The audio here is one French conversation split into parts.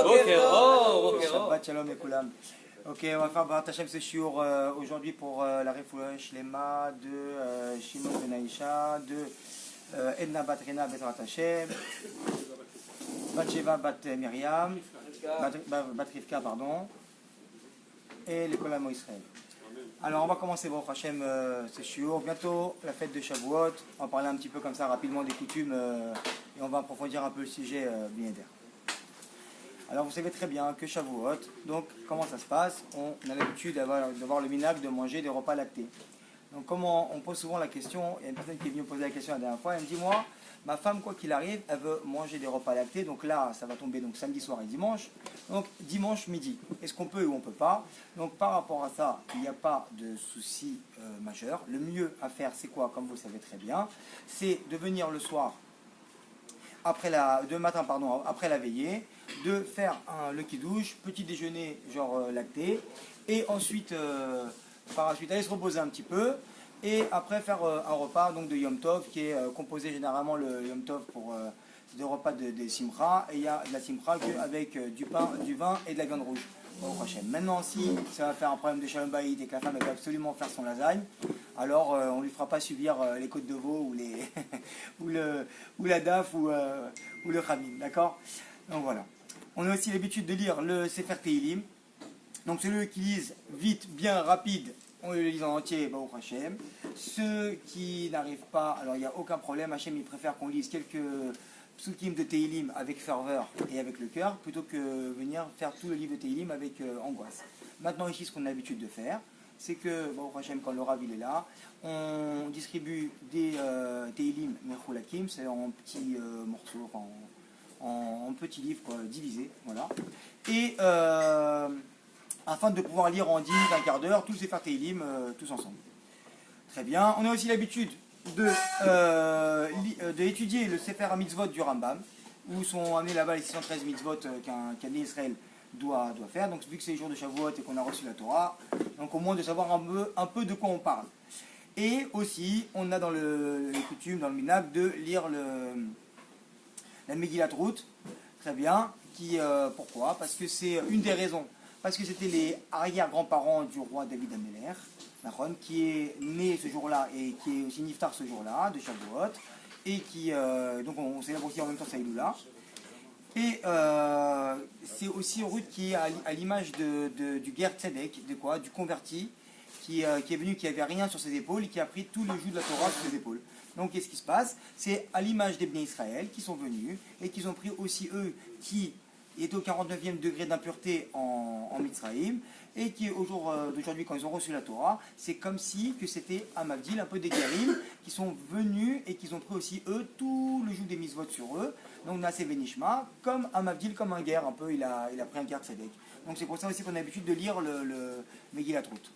Shabbat shalom et kulam. Ok, on va faire Barat Hashem ce shiur aujourd'hui pour la refoula shlema de Shimon ben Aisha, de Edna bat Rena Barat Hashem, bat Sheva bat Miriam, bat Rivka, pardon, et les Kolam Israël. Alors on va commencer Baruch Hashem ce shiur. Bientôt la fête de Shavuot. On va parler un petit peu comme ça rapidement des coutumes et on va approfondir un peu le sujet bien d'air. Alors vous savez très bien que Shavuot, donc comment ça se passe? On a l'habitude d'avoir le minhag de manger des repas lactés. Donc comment on pose souvent la question, il y a une personne qui est venue me poser la question la dernière fois, elle me dit moi, ma femme quoi qu'il arrive, elle veut manger des repas lactés, donc là ça va tomber donc samedi soir et dimanche, donc dimanche midi, est-ce qu'on peut ou on ne peut pas? Donc par rapport à ça, il n'y a pas de souci majeur. Le mieux à faire c'est quoi, comme vous le savez très bien, c'est de venir le soir, après la veillée, de faire le kidouche, petit déjeuner genre lacté, et ensuite par la suite aller se reposer un petit peu, et après faire un repas donc de Yom Tov qui est composé généralement le Yom Tov pour des repas de Simcha, et il y a de la Simcha avec du pain, du vin et de la viande rouge. Maintenant, si ça va faire un problème de Shalom Bayit et que la femme veut absolument faire son lasagne, alors on ne lui fera pas subir les côtes de veau ou, les ou la daf ou le khamim, d'accord? Donc voilà. On a aussi l'habitude de lire le Sefer Tehilim. Donc celui qui lisent vite, bien, rapide, on le lit en entier, Baruch Hashem. Ceux qui n'arrivent pas, alors il n'y a aucun problème, Hashem il préfère qu'on lise quelques psukim de Tehilim avec ferveur et avec le cœur, plutôt que venir faire tout le livre de Tehilim avec angoisse. Maintenant ici, ce qu'on a l'habitude de faire, c'est que, Baruch Hashem, quand le Rav il est là, on distribue des Tehilim Mechulakim, c'est en petits morceaux, en petits livres divisés, voilà. Et afin de pouvoir lire en 10 minutes, un quart d'heure, tous ces Sefer Tehilim, tous ensemble. Très bien. On a aussi l'habitude d'étudier le Sefer HaMitzvot du Rambam, où sont amenés là-bas les 613 mitzvot qu'un Israël doit faire. Donc vu que c'est les jours de Shavuot et qu'on a reçu la Torah, donc au moins de savoir un peu de quoi on parle. Et aussi, on a dans les coutumes, dans le minhag, de lire la Megillat Ruth, très bien. Pourquoi? Parce que c'est une des raisons. Parce que c'était les arrière-grands-parents du roi David Améler, qui est né ce jour-là et qui est aussi Niftar ce jour-là, de Shavuot, et donc on célèbre aussi en même temps sa Iloula. Et c'est aussi Ruth qui est à l'image du Ger Tzedek, du converti, qui est venu, qui n'avait rien sur ses épaules et qui a pris tout le joug de la Torah sur ses épaules. Donc qu'est-ce qui se passe? C'est à l'image des Bnei Israël qui sont venus et qui ont pris aussi eux qui étaient au 49e degré d'impureté en Mitzrayim, et qui au jour d'aujourd'hui, quand ils ont reçu la Torah, c'est comme si que c'était Amavdil, un peu des Guérim, qui sont venus et qui ont pris aussi eux tout le joug des mitzvot sur eux. Donc Naseh Benishma, comme Amavdil, comme un guerre, un peu il a pris un guerre Tzedek. Donc c'est pour ça aussi qu'on a l'habitude de lire le Megillat Ruth.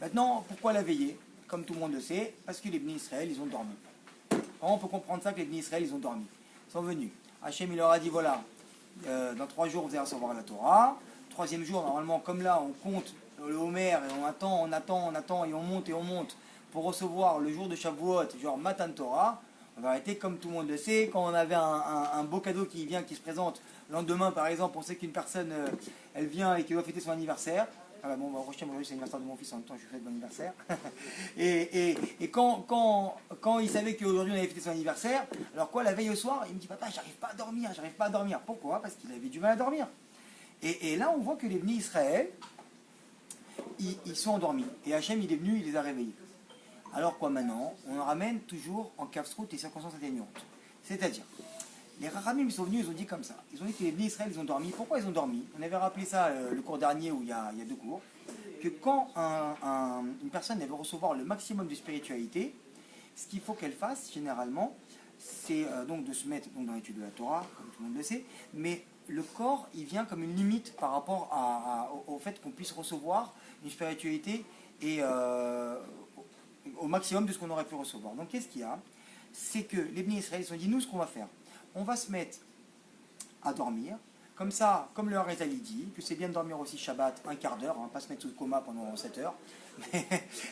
Maintenant, pourquoi la veillée? Comme tout le monde le sait, parce que les Bnei Israël, ils ont dormi. Comment on peut comprendre ça, que les Bnei Israël, ils ont dormi? Ils sont venus. Hachem, il leur a dit, voilà, dans 3 jours, vous allez recevoir la Torah. 3e jour, normalement, comme là, on compte le Homer, et on attend, et on monte, pour recevoir le jour de Shavuot, genre Matan Torah. On va arrêter, comme tout le monde le sait, quand on avait un beau cadeau qui se présente, le lendemain, par exemple, on sait qu'une personne, elle vient et qu'elle doit fêter son anniversaire. Ah bah bon, aujourd'hui c'est l'anniversaire de mon fils, en même temps je lui fais bon anniversaire. et quand il savait qu'aujourd'hui on avait fêté son anniversaire, alors quoi, la veille au soir, il me dit papa, j'arrive pas à dormir. Pourquoi? Parce qu'il avait du mal à dormir. Et là on voit que les Bnei Israël, ils sont endormis. Et Hachem il est venu, il les a réveillés. Alors quoi maintenant? On ramène toujours en Kafsrout les circonstances atténuantes. C'est-à-dire, les Rachamim ils sont venus, ils ont dit comme ça. Ils ont dit que les Bnei Israël ils ont dormi. Pourquoi ils ont dormi? On avait rappelé ça le cours dernier où il y a 2 cours. Que quand une personne elle veut recevoir le maximum de spiritualité, ce qu'il faut qu'elle fasse généralement, c'est donc de se mettre dans l'étude de la Torah, comme tout le monde le sait, mais le corps il vient comme une limite par rapport au fait qu'on puisse recevoir une spiritualité et au maximum de ce qu'on aurait pu recevoir. Donc qu'est-ce qu'il y a? C'est que les Bnei Israël ils ont dit nous ce qu'on va faire, on va se mettre à dormir, comme ça, comme le Harizal dit, que c'est bien de dormir aussi Shabbat un quart d'heure, pas se mettre sous le coma pendant 7 heures,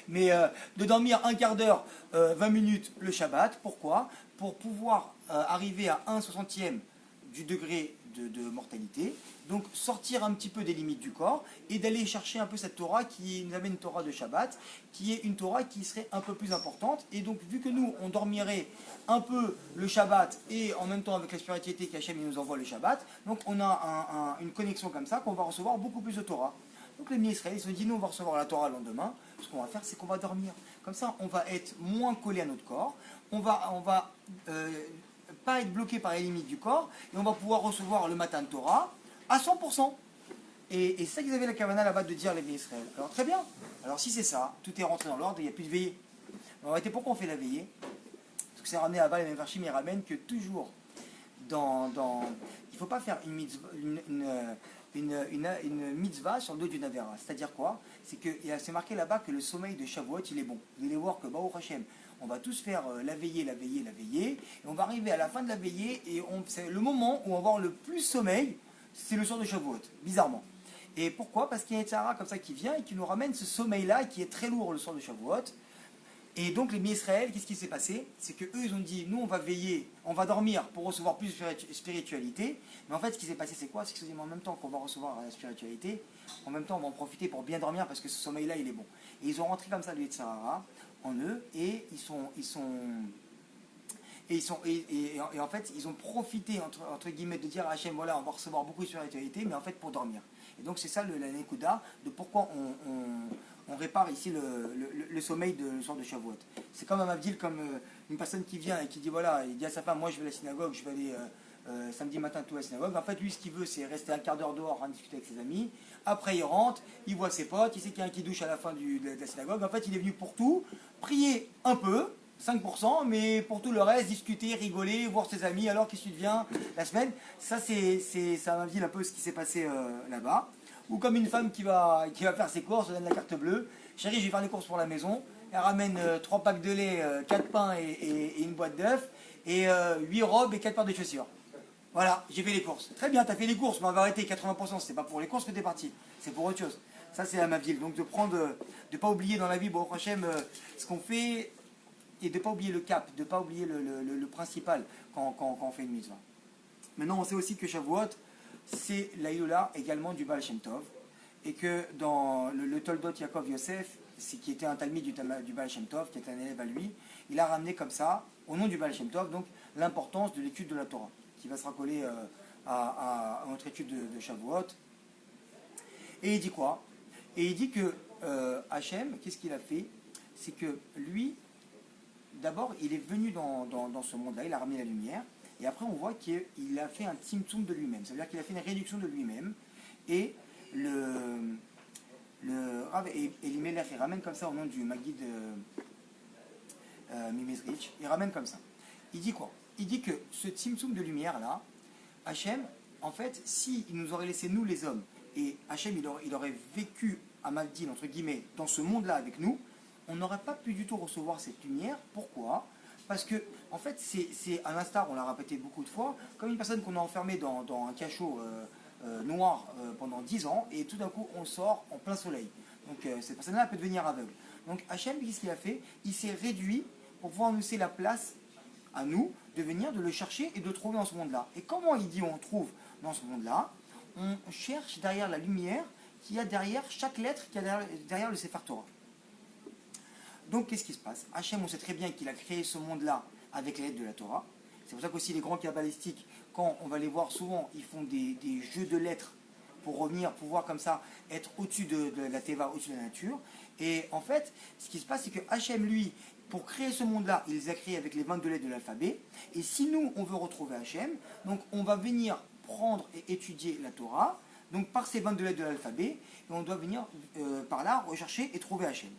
mais de dormir un quart d'heure, 20 minutes le Shabbat. Pourquoi? Pour pouvoir arriver à 1/60e du degré de mortalité, donc sortir un petit peu des limites du corps et d'aller chercher un peu cette Torah qui nous amène une Torah de Shabbat, qui est une Torah qui serait un peu plus importante. Et donc vu que nous, on dormirait un peu le Shabbat et en même temps avec la spiritualité qu'Hachem nous envoie le Shabbat, donc on a une connexion comme ça qu'on va recevoir beaucoup plus de Torah. Donc les Israéliens se disent, nous on va recevoir la Torah le lendemain, ce qu'on va faire c'est qu'on va dormir. Comme ça on va être moins collé à notre corps, on va pas être bloqué par les limites du corps, et on va pouvoir recevoir le matin de Torah à 100%. Et c'est ça qu'ils avaient la kavana là-bas de dire les Israël. Alors très bien, alors si c'est ça, tout est rentré dans l'ordre, il n'y a plus de veillée. En réalité, pourquoi on fait la veillée? Parce que c'est ramené à bas, les Mefarshim, ils ramènent que toujours il ne faut pas faire une mitzvah sur le dos d'une avera. C'est-à-dire quoi? C'est marqué là-bas que le sommeil de Shavuot, il est bon. Vous allez voir que Baruch Hashem, on va tous faire la veillée, et on va arriver à la fin de la veillée, et c'est le moment où on va avoir le plus sommeil, c'est le soir de Shavuot, bizarrement. Et pourquoi? Parce qu'il y a une Tzara comme ça qui vient et qui nous ramène ce sommeil-là, qui est très lourd le soir de Shavuot. Et donc les Israël, qu'est-ce qui s'est passé? C'est qu'eux, ils ont dit, nous on va veiller, on va dormir pour recevoir plus de spiritualité. Mais en fait, ce qui s'est passé, c'est quoi? C'est qu'ils se sont dit, en même temps qu'on va recevoir la spiritualité, en même temps on va en profiter pour bien dormir parce que ce sommeil-là, il est bon. Et ils ont rentré comme ça le Yetzirah en eux, et en fait, ils ont profité, entre guillemets, de dire à Hachem, voilà, on va recevoir beaucoup de spiritualité, mais en fait pour dormir. Et donc c'est ça la Nekuda de pourquoi on répare ici le sommeil le soir de Shavuot. C'est comme un Mavdil, comme une personne qui vient et qui dit, voilà, il dit à sa femme, moi je vais à la synagogue, je vais aller samedi matin tout à la synagogue. En fait, lui, ce qu'il veut, c'est rester un quart d'heure dehors en discuter avec ses amis. Après, il rentre, il voit ses potes, il sait qu'il y a un qui douche à la fin de la synagogue. En fait, il est venu pour tout, prier un peu, 5%, mais pour tout le reste, discuter, rigoler, voir ses amis, alors qu'est-ce qui devient la semaine. Ça, ça m'a dit un peu ce qui s'est passé là-bas. Ou comme une femme qui va faire ses courses, elle donne la carte bleue. Chérie, je vais faire les courses pour la maison. Elle ramène 3 packs de lait, 4 pains et une boîte d'œufs, et 8 robes et 4 paires de chaussures. Voilà, j'ai fait les courses. Très bien, t'as fait les courses, mais en vérité, 80%, c'était pas pour les courses que t'es parti. C'est pour autre chose. Ça, c'est à ma ville. Donc, de pas oublier dans la vie, bon, Hachem, ce qu'on fait, et de ne pas oublier le cap, de ne pas oublier le principal quand on fait une mitzvah. Maintenant, on sait aussi que Shavuot, c'est l'aïoula également du Baal Shem Tov, et que dans le Toldot Yaakov Yosef, qui était un talmid du Baal Shem Tov, qui était un élève à lui, il a ramené comme ça, au nom du Baal Shem Tov, donc l'importance de l'étude de la Torah, qui va se raccoler à notre étude de Shavuot. Et il dit quoi? Et il dit que Hachem, qu'est-ce qu'il a fait? C'est que lui, d'abord, il est venu dans ce monde-là, il a ramené la lumière, et après on voit qu'il a fait un tzimtzum de lui-même, c'est-à-dire qu'il a fait une réduction de lui-même, et le Rav Elimelech, il ramène comme ça au nom du Maguid Mimezrich, il ramène comme ça. Il dit quoi? Il dit que ce tzimtzum de lumière-là, Hachem, en fait, s'il nous aurait laissé nous les hommes, et Hachem il aurait vécu à Mavdil, entre guillemets, dans ce monde-là avec nous, on n'aurait pas pu du tout recevoir cette lumière. Pourquoi? Parce que, en fait, c'est un instar, on l'a répété beaucoup de fois, comme une personne qu'on a enfermée dans un cachot noir pendant 10 ans, et tout d'un coup, on sort en plein soleil. Donc, cette personne-là peut devenir aveugle. Donc, Hachem, qu'est-ce qu'il a fait? Il s'est réduit pour pouvoir nous laisser la place à nous de venir, de le chercher et de le trouver dans ce monde-là. Et comment il dit on trouve dans ce monde-là? On cherche derrière la lumière qu'il y a derrière chaque lettre, qu'il y a derrière le Sefer Torah. Donc, qu'est-ce qui se passe? Hachem, on sait très bien qu'il a créé ce monde-là avec les lettres de la Torah. C'est pour ça qu'aussi les grands kabbalistiques, quand on va les voir souvent, ils font des jeux de lettres pour revenir, pouvoir comme ça être au-dessus de la Teva, au-dessus de la nature. Et en fait, ce qui se passe, c'est que Hachem, lui, pour créer ce monde-là, il les a créés avec les 22 lettres de l'alphabet. Et si nous, on veut retrouver Hachem, donc on va venir prendre et étudier la Torah, donc par ces 22 lettres de l'alphabet, et on doit venir par là rechercher et trouver Hachem.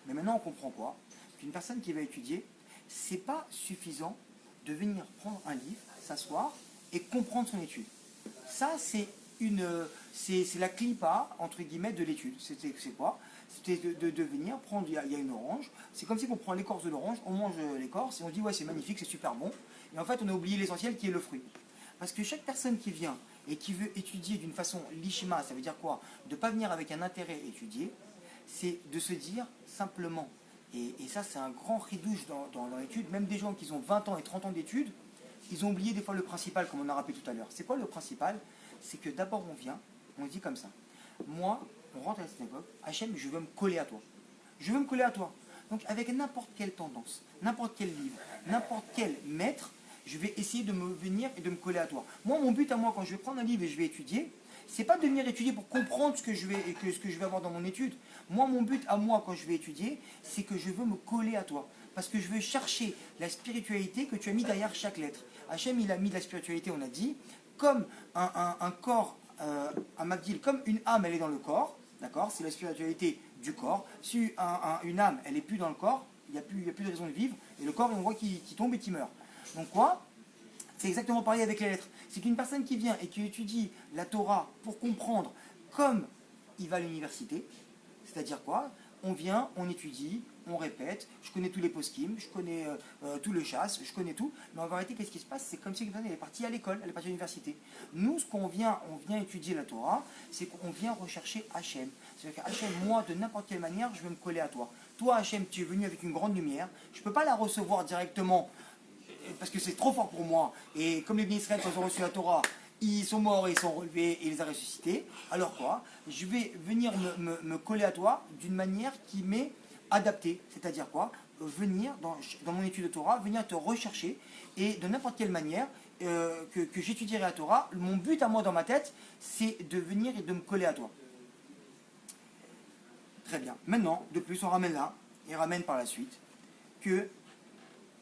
Mais maintenant, on comprend quoi? Qu'une personne qui va étudier, c'est pas suffisant de venir prendre un livre, s'asseoir et comprendre son étude. Ça, c'est la clipa, entre guillemets, de l'étude. C'est quoi? C'était de venir prendre, il y a une orange, c'est comme si on prend l'écorce de l'orange, on mange l'écorce et on se dit ouais c'est magnifique, c'est super bon, et en fait on a oublié l'essentiel qui est le fruit. Parce que chaque personne qui vient et qui veut étudier d'une façon lishma, ça veut dire quoi? De ne pas venir avec un intérêt étudier, c'est de se dire simplement, et ça c'est un grand ridouche dans l'étude, même des gens qui ont 20 ans et 30 ans d'études, ils ont oublié des fois le principal, comme on a rappelé tout à l'heure. C'est quoi le principal? C'est que d'abord on vient, on dit comme ça. Moi, on rentre à la synagogue, Hachem, je veux me coller à toi. Je veux me coller à toi. Donc avec n'importe quelle tendance, n'importe quel livre, n'importe quel maître, je vais essayer de me venir et de me coller à toi. Moi, mon but à moi, quand je vais prendre un livre et je vais étudier, c'est pas de venir étudier pour comprendre ce que je vais avoir dans mon étude. Moi, mon but à moi, quand je vais étudier, c'est que je veux me coller à toi. Parce que je veux chercher la spiritualité que tu as mis derrière chaque lettre. Hachem, il a mis de la spiritualité, on a dit, comme un corps, un magdil, comme une âme, elle est dans le corps, d'accord? C'est la spiritualité du corps. Si une âme, elle n'est plus dans le corps, il n'y a plus de raison de vivre, et le corps, on voit qu'il tombe et qu'il meurt. Donc quoi? C'est exactement pareil avec les lettres. C'est qu'une personne qui vient et qui étudie la Torah pour comprendre comme il va à l'université, c'est-à-dire quoi? On vient, on étudie, on répète, je connais tous les poskim, je connais tout le chasse, je connais tout, mais en vérité, qu'est-ce qui se passe? C'est comme si une personne est partie à l'école, elle est partie à l'université. Nous, on vient étudier la Torah, c'est qu'on vient rechercher Hachem. C'est-à-dire qu'Hachem, moi, de n'importe quelle manière, je veux me coller à toi. Toi, Hachem, tu es venu avec une grande lumière, je ne peux pas la recevoir directement parce que c'est trop fort pour moi. Et comme les bénis Israël, quand ils ont reçu la Torah, ils sont morts et ils sont relevés et il les a ressuscités. Alors quoi? Je vais venir me coller à toi d'une manière qui m'est adaptée. C'est-à-dire quoi? Venir dans mon étude de Torah, venir te rechercher et de n'importe quelle manière que j'étudierai la Torah. Mon but à moi dans ma tête, c'est de venir et de me coller à toi. Très bien. Maintenant, de plus, on ramène là, et ramène par la suite, que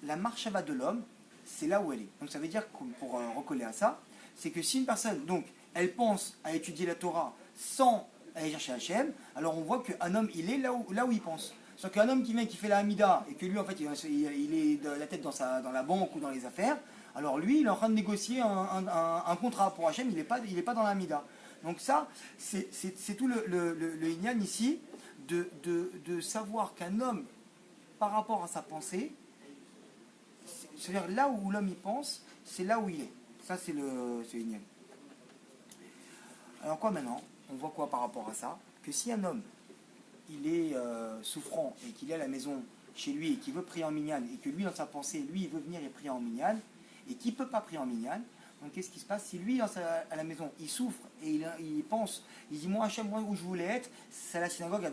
la marchava de l'homme, c'est là où elle est. Donc ça veut dire, pour recoller à ça, c'est que si une personne, donc, elle pense à étudier la Torah sans aller chercher Hachem, alors on voit qu'un homme, il est là où il pense. Sauf qu'un homme qui vient, qui fait la Hamida, et que lui, en fait, il est de la tête dans la banque ou dans les affaires, alors lui, il est en train de négocier un contrat pour Hachem, il n'est pas dans la Hamida. Donc ça, c'est tout le Inyan ici, de savoir qu'un homme, par rapport à sa pensée, c'est-à-dire là où l'homme y pense, c'est là où il est. Ça, c'est Inyan. Alors quoi maintenant? On voit quoi par rapport à ça? Que si un homme, il est souffrant et qu'il est à la maison chez lui et qu'il veut prier en minyan, et que lui, dans sa pensée, lui, il veut venir et prier en minyan, et qu'il ne peut pas prier en minyan, donc qu'est-ce qui se passe? Si lui, à la maison, il souffre et il pense, il dit, moi, Hachem, moi, où je voulais être, c'est à la synagogue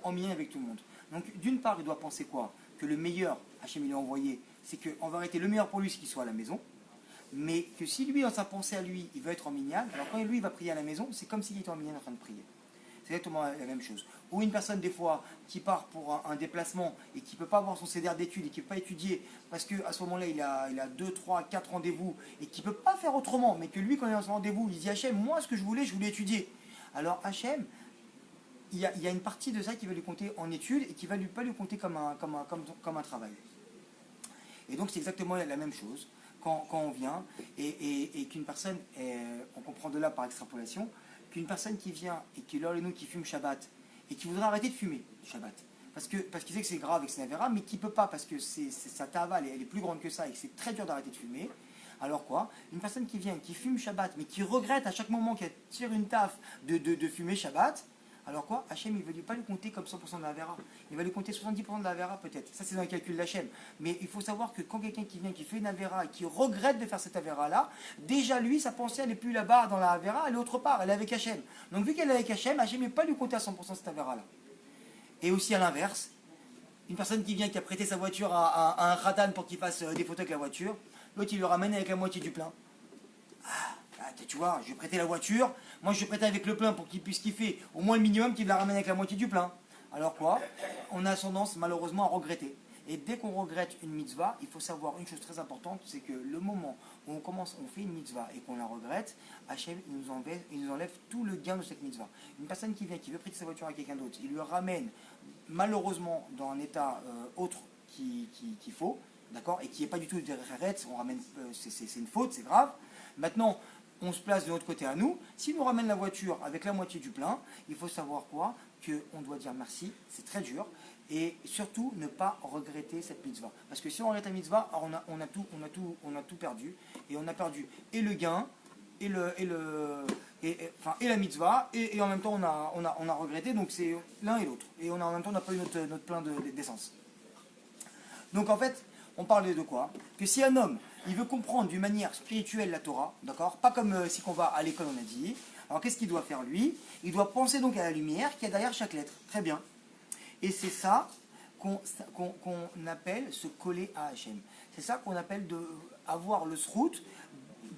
en minyan avec tout le monde. Donc d'une part, il doit penser quoi? Que le meilleur, Hachem, il est envoyé, c'est qu'en vérité, le meilleur pour lui, c'est qu'il soit à la maison, mais que si lui, dans sa pensée à lui, il veut être en minyan, alors quand lui, il va prier à la maison, c'est comme s'il était en minyan en train de prier. C'est exactement la même chose. Ou une personne, des fois, qui part pour un déplacement et qui ne peut pas avoir son CDR d'études et qui ne peut pas étudier parce qu'à ce moment-là, il a 2, 3, 4 rendez-vous et qui ne peut pas faire autrement, mais que lui, quand il est dans son rendez-vous, il dit Hachem, moi, ce que je voulais étudier. Alors, Hachem, il y a une partie de ça qui va lui compter en études et qui ne va pas lui compter comme un travail. Et donc, c'est exactement la même chose quand on vient et qu'une personne, on comprend de là par extrapolation, qu'une personne qui vient et qui qui fume Shabbat et qui voudrait arrêter de fumer Shabbat parce qu'il sait que c'est grave et que c'est Avera, mais qui ne peut pas parce que sa tava elle est plus grande que ça et que c'est très dur d'arrêter de fumer. Alors quoi? Une personne qui vient, qui fume Shabbat, mais qui regrette à chaque moment qu'elle tire une taf de fumer Shabbat, alors quoi? Hachem, il ne va pas lui compter comme 100% de la Avera. Il va lui compter 70% de la Avera peut-être. Ça, c'est dans le calcul d'Hachem. Mais il faut savoir que quand quelqu'un qui vient, qui fait une Avera et qui regrette de faire cette Avera-là, déjà lui, sa pensée, elle n'est plus là-bas dans la Avera, elle est autre part, elle est avec Hachem. Donc vu qu'elle est avec Hachem, Hachem ne va pas lui compter à 100% cette Avera-là. Et aussi à l'inverse, une personne qui vient, qui a prêté sa voiture à un khatan pour qu'il fasse des photos avec la voiture, l'autre il le ramène avec la moitié du plein. Tu vois, je vais prêter la voiture, moi je vais prêter avec le plein pour qu'il puisse kiffer au moins le minimum qu'il la ramène avec la moitié du plein. Alors quoi? On a tendance malheureusement à regretter. Et dès qu'on regrette une mitzvah, il faut savoir une chose très importante, c'est que le moment où on fait une mitzvah et qu'on la regrette, Hachem il nous enlève tout le gain de cette mitzvah. Une personne qui vient, qui veut prêter sa voiture à quelqu'un d'autre, il lui ramène malheureusement dans un état autre qu'il faut, d'accord, et qui n'est pas du tout des référettes, on ramène, c'est une faute, c'est grave. Maintenant, on se place de l'autre côté à nous. S'il nous ramène la voiture avec la moitié du plein, il faut savoir quoi? Qu'on doit dire merci, c'est très dur, et surtout ne pas regretter cette mitzvah. Parce que si on regrette la mitzvah, on a tout perdu, et on a perdu et le gain, et la mitzvah, et en même temps on a regretté, donc c'est l'un et l'autre. Et en même temps on n'a pas eu notre plein d'essence. Donc en fait, on parle de quoi? Que si un homme, il veut comprendre d'une manière spirituelle la Torah, d'accord? Pas comme si qu'on va à l'école, on a dit. Alors qu'est-ce qu'il doit faire lui? Il doit penser donc à la lumière qu'il y a derrière chaque lettre. Très bien. Et c'est ça qu'on appelle se coller à Hachem. C'est ça qu'on appelle avoir le srout,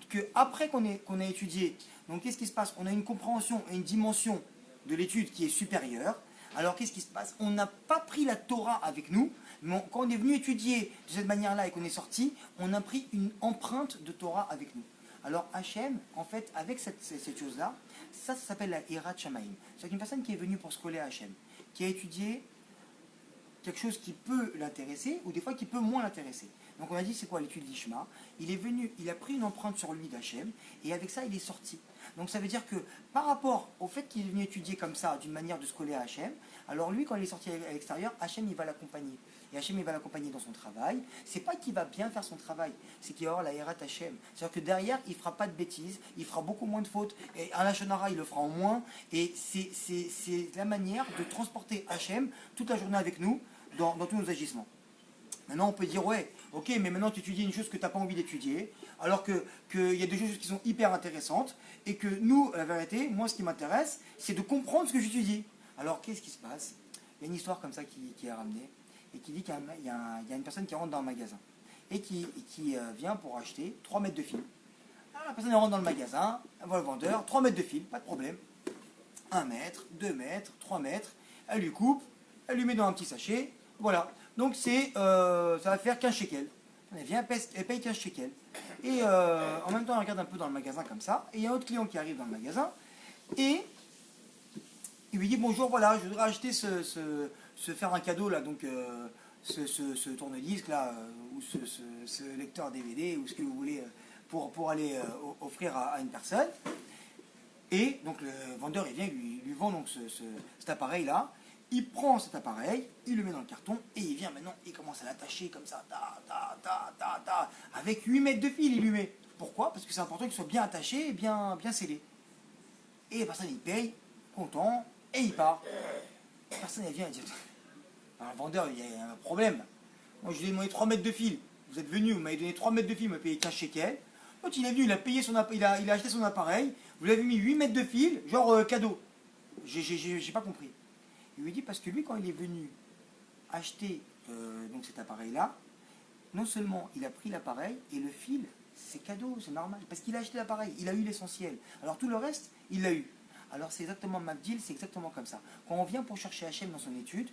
que après qu'on ait étudié. Donc qu'est-ce qui se passe? On a une compréhension et une dimension de l'étude qui est supérieure. Alors qu'est-ce qui se passe? On n'a pas pris la Torah avec nous, mais quand on est venu étudier de cette manière-là et qu'on est sorti, on a pris une empreinte de Torah avec nous. Alors Hachem, en fait, avec cette chose-là, ça s'appelle la Hirat Shamaim. C'est une personne qui est venue pour se coller à Hachem, qui a étudié quelque chose qui peut l'intéresser ou des fois qui peut moins l'intéresser. Donc on a dit c'est quoi l'étude d'Ishma? Il est venu, il a pris une empreinte sur lui d'Hachem et avec ça il est sorti. Donc ça veut dire que par rapport au fait qu'il est venu étudier comme ça, d'une manière de se coller à Hachem, alors lui quand il est sorti à l'extérieur, Hachem il va l'accompagner. Et Hachem il va l'accompagner dans son travail. C'est pas qu'il va bien faire son travail, c'est qu'il va avoir la Hirat Hachem. C'est-à-dire que derrière il fera pas de bêtises, il fera beaucoup moins de fautes. Et à la Shonara il le fera en moins. Et c'est la manière de transporter Hachem toute la journée avec nous dans tous nos agissements. Maintenant, on peut dire, ouais, ok, mais maintenant tu étudies une chose que tu n'as pas envie d'étudier, alors qu'il y a des choses qui sont hyper intéressantes, et que nous, la vérité, moi, ce qui m'intéresse, c'est de comprendre ce que j'étudie. Alors, qu'est-ce qui se passe? Il y a une histoire comme ça qui est ramenée, et qui dit qu'il y a une personne qui rentre dans un magasin, et qui vient pour acheter 3 mètres de fil. Alors, la personne elle rentre dans le magasin, elle voit le vendeur, 3 mètres de fil, pas de problème. 1 mètre, 2 mètres, 3 mètres, elle lui coupe, elle lui met dans un petit sachet, voilà. Donc ça va faire 15 shekels. Elle vient, elle paye 15 shekels. Et en même temps, elle regarde un peu dans le magasin comme ça. Et il y a un autre client qui arrive dans le magasin. Et il lui dit, bonjour, voilà, je voudrais acheter faire un cadeau, là, donc ce tourne-disque, là, ou ce lecteur DVD, ou ce que vous voulez, pour aller offrir à une personne. Et donc le vendeur, il vient, lui vend donc cet appareil-là. Il prend cet appareil, il le met dans le carton, et il vient maintenant, il commence à l'attacher comme ça, avec 8 mètres de fil, il lui met. Pourquoi? Parce que c'est important qu'il soit bien attaché et bien scellé. Et la personne, il paye, content, et il part. La personne, elle vient, elle dit, le vendeur, il y a un problème. Moi, je lui ai demandé 3 mètres de fil. Vous êtes venu, vous m'avez donné 3 mètres de fil, vous m'avez payé 15 shekels. Quand il est venu, il a payé il a acheté son appareil, vous l'avez mis 8 mètres de fil, genre cadeau. J'ai pas compris. Il lui dit parce que lui, quand il est venu acheter donc cet appareil-là, non seulement il a pris l'appareil et le fil, c'est cadeau, c'est normal, parce qu'il a acheté l'appareil, il a eu l'essentiel. Alors tout le reste, il l'a eu. Alors c'est exactement Mabdil, c'est exactement comme ça. Quand on vient pour chercher Hachem dans son étude,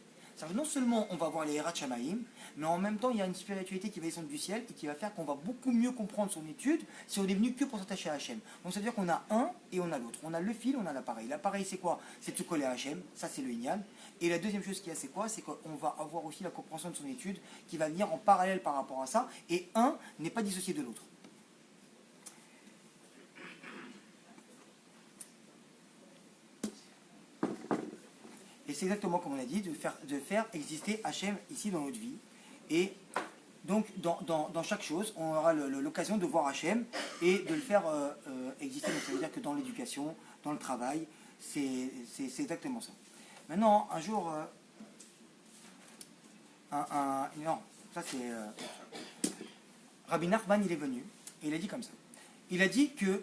non seulement on va voir les Hirat Shamaim, mais en même temps il y a une spiritualité qui va descendre du ciel et qui va faire qu'on va beaucoup mieux comprendre son étude si on est venu que pour s'attacher à Hachem. Donc ça veut dire qu'on a un et on a l'autre. On a le fil, on a l'appareil. L'appareil c'est quoi? C'est de se coller à Hachem, ça c'est le Inyan. Et la deuxième chose qu'il y a c'est quoi? C'est qu'on va avoir aussi la compréhension de son étude qui va venir en parallèle par rapport à ça, et un n'est pas dissocié de l'autre. Et c'est exactement comme on a dit, de faire exister Hachem ici dans notre vie. Et donc, dans chaque chose, on aura l'occasion de voir Hachem et de le faire exister. Donc, ça veut dire que dans l'éducation, dans le travail, c'est exactement ça. Maintenant, un jour, non, ça c'est... Rabbi Nachman, il est venu, et il a dit comme ça. Il a dit que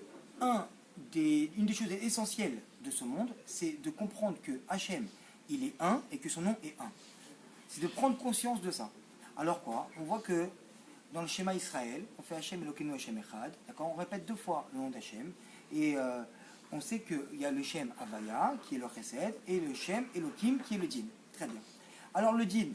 une des choses essentielles de ce monde, c'est de comprendre que Hachem, il est un et que son nom est un. C'est de prendre conscience de ça. Alors quoi? On voit que dans le schéma Israël, on fait Hachem Elokeinu Hachem Echad, d'accord? On répète 2 fois le nom d'Hachem, et on sait qu'il y a le Shem Havaya, qui est le Chesed, et le Shem Elokim, qui est le Din. Très bien. Alors le Din,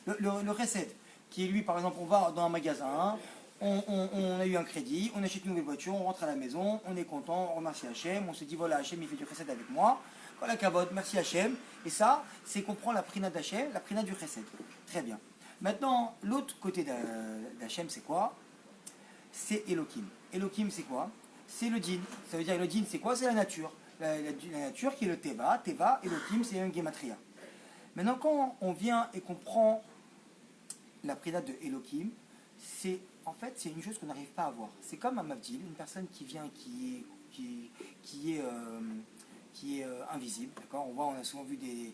le Chesed, qui est lui, par exemple, on va dans un magasin, on a eu un crédit, on achète une nouvelle voiture, on rentre à la maison, on est content, on remercie Hachem, on se dit voilà, Hachem il fait du Chesed avec moi, voilà Kavod, merci Hachem, et ça, c'est qu'on prend la prina d'Hachem, la prina du Chesed. Très bien. Maintenant, l'autre côté d'Hachem, c'est quoi? C'est Elohim. Elohim, c'est quoi? C'est le Din. Ça veut dire le Din, c'est quoi? C'est la nature. La nature qui est le Teva. Teva, Elohim, c'est un Gematria. Maintenant, quand on vient et qu'on prend la prina de Elohim, en fait, c'est une chose qu'on n'arrive pas à voir. C'est comme un Mavdil, une personne qui vient, qui est invisible. D'accord? On a souvent vu des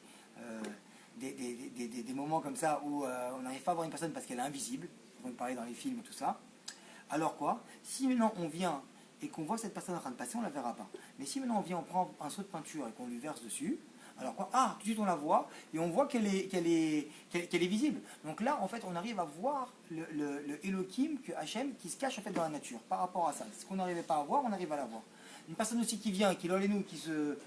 moments comme ça où on n'arrive pas à voir une personne parce qu'elle est invisible. On peut parler dans les films et tout ça. Alors quoi? Si maintenant on vient et qu'on voit cette personne en train de passer, on ne la verra pas. Mais si maintenant on vient, on prend un seau de peinture et qu'on lui verse dessus, alors quoi? Ah, tout de suite on la voit et on voit qu'elle est visible. Donc là, en fait, on arrive à voir le Elohim, que Hachem, qui se cache en fait dans la nature par rapport à ça. Ce qu'on n'arrivait pas à voir, on arrive à la voir. Une personne aussi qui vient, qui nous, qui se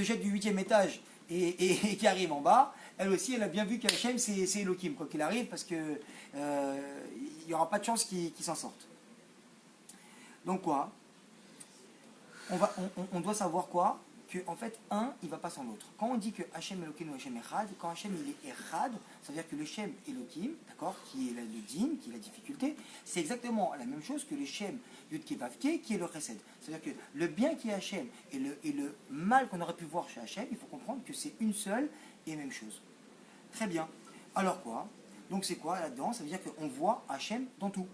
jette du 8e étage et qui arrive en bas, elle aussi, elle a bien vu qu'Hachem, c'est Elohim, quoi qu'il arrive, parce que il n'y aura pas de chance qu'il s'en sorte. Donc quoi? On doit savoir quoi? Que en fait, un, il ne va pas sans l'autre. Quand on dit que Hachem Elohim ou Hachem Echad, quand Hachem il est Echad, ça veut dire que le Shem Elohim, d'accord, qui est le din, qui est la difficulté, c'est exactement la même chose que le Shem Yud Kevavke, qui est le Chesed. C'est-à-dire que le bien qui est Hachem et le mal qu'on aurait pu voir chez Hachem, il faut comprendre que c'est une seule et même chose. Très bien. Alors quoi? Donc c'est quoi là-dedans? Ça veut dire qu'on voit Hachem dans tout.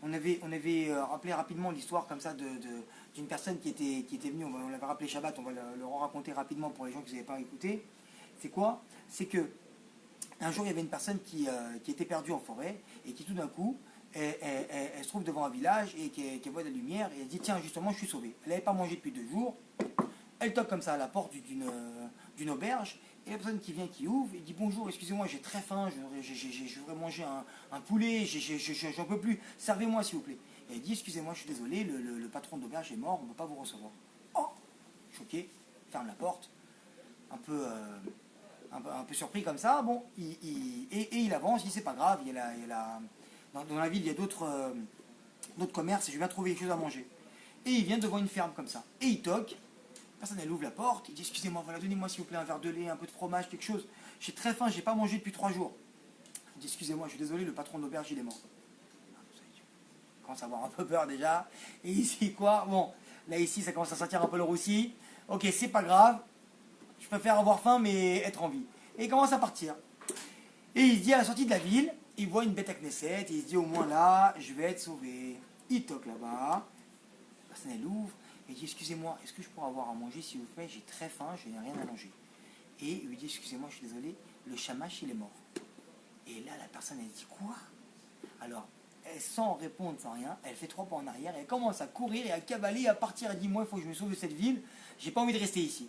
On avait rappelé rapidement l'histoire comme ça d'une personne qui était venue, on l'avait rappelé Shabbat, on va le raconter rapidement pour les gens qui n'avaient pas écouté. C'est quoi? C'est que un jour il y avait une personne qui était perdue en forêt et qui tout d'un coup, elle se trouve devant un village et qui voit de la lumière et elle dit tiens justement je suis sauvée. Elle n'avait pas mangé depuis 2 jours, elle toque comme ça à la porte d'une auberge. Et la personne qui vient, qui ouvre, il dit bonjour, excusez-moi, j'ai très faim, je voudrais manger un poulet, j'en peux plus, servez-moi s'il vous plaît. Et elle dit excusez-moi, je suis désolé, le patron d'auberge est mort, on ne peut pas vous recevoir. Oh, choqué, ferme la porte, un peu surpris comme ça, bon, et il avance, il dit c'est pas grave, dans la ville il y a d'autres commerces et je viens trouver quelque chose à manger. Et il vient devant une ferme comme ça, et il toque. Personne, elle ouvre la porte, il dit excusez-moi, voilà, donnez-moi s'il vous plaît un verre de lait, un peu de fromage, quelque chose. J'ai très faim, j'ai pas mangé depuis 3 jours. Il dit excusez-moi, je suis désolé, le patron de l'auberge il est mort. Il commence à avoir un peu peur déjà. Et ici quoi? Bon, là ici ça commence à sentir un peu le roussi. Ok, c'est pas grave, je préfère avoir faim mais être en vie. Et il commence à partir. Et il se dit à la sortie de la ville, il voit une bête à Knesset, et il se dit au moins là, je vais être sauvé. Il toque là-bas, la personne elle ouvre. Il dit excusez-moi, est-ce que je pourrais avoir à manger s'il vous plaît? J'ai très faim, je n'ai rien à manger. Et il lui dit excusez-moi, je suis désolé, le shamash il est mort. Et là la personne elle dit quoi? Alors elle sans répondre, sans rien, elle fait 3 pas en arrière, elle commence à courir et à cavaler, à partir, elle dit moi il faut que je me sauve de cette ville, j'ai pas envie de rester ici.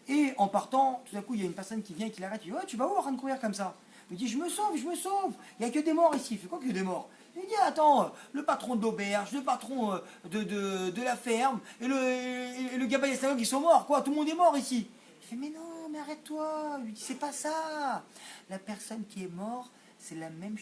Et en partant, tout à coup il y a une personne qui vient et qui l'arrête, il dit ouais tu vas où en train de courir comme ça? Il dit je me sauve, il n'y a que des morts ici. Il fait quoi que des morts? Il dit attends, le patron de l'auberge, le patron de la ferme, et le gabaye et qui sont morts, quoi, tout le monde est mort ici. Il fait mais non, mais arrête-toi. Il lui dit c'est pas ça. La personne qui est morte, c'est la même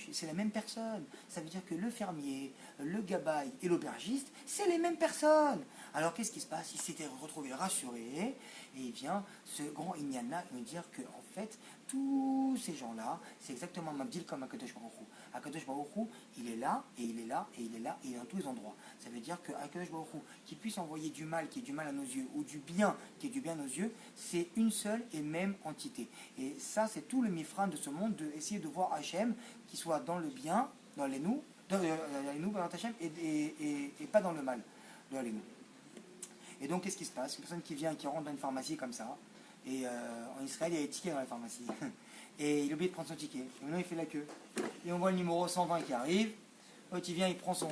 personne. Ça veut dire que le fermier, le gabaye et l'aubergiste, c'est les mêmes personnes. Alors qu'est-ce qui se passe? Il s'était retrouvé rassuré et il vient, ce grand Inyana, nous dire que en fait, tous ces gens-là, c'est exactement Mabdil comme Akadosh Baruch Hu. Akadosh Baruch Hu, il est là, et il est là, et il est là, et il est dans tous les endroits. Ça veut dire que Akadosh Baruch Hu, qui puisse envoyer du mal, qui est du mal à nos yeux, ou du bien, qui est du bien à nos yeux, c'est une seule et même entité. Et ça, c'est tout le mifran de ce monde, d'essayer de voir Hachem, qui soit dans le bien, dans les nous, dans Hachem, et pas dans le mal, dans les nous. Et donc, qu'est-ce qui se passe? Une personne qui vient, qui rentre dans une pharmacie comme ça, et en Israël, il y a des tickets dans la pharmacie. Et il oublie de prendre son ticket. Et maintenant, il fait la queue. Et on voit le numéro 120 qui arrive. L'autre, il vient, il prend son